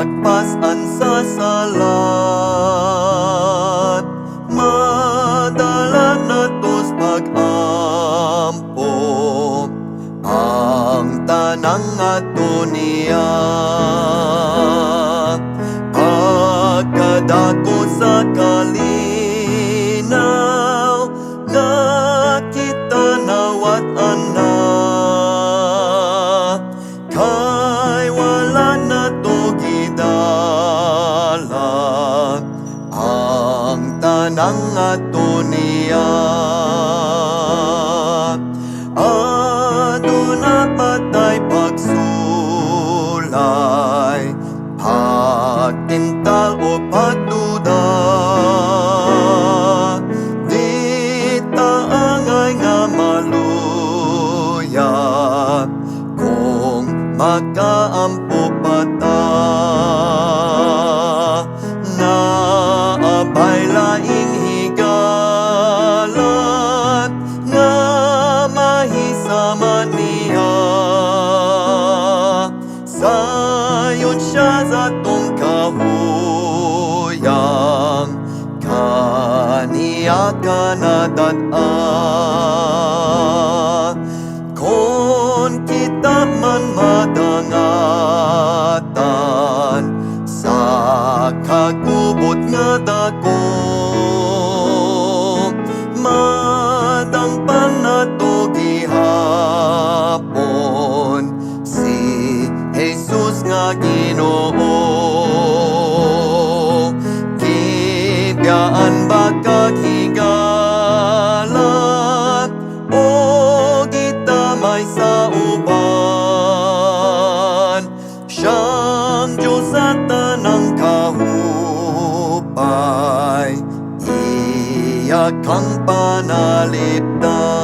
Pagpasan sa salat, madala na tos pag-ampo ang tanang ato niya. Pagkadako sa kalinaw nga kita nawat ana, kay wala na to gidala ang tanang ato niya. Aduna patay pagsulay, pagtintal o pagduda, di taangay nga maluya kung makaampo pata. Naabay laing higalat nga mahisama niya, sayon siya sa tong kahuyang kaniya kanadata. Kon kita man madangatan sa kagubot nga dako, madangpan na to gihapon si Jesus nga Ginoo. Gibiyaan ba kaghigalat o gitamay sa uban, siyang Diyos sa tanang kahupay, iya kang panalipdan.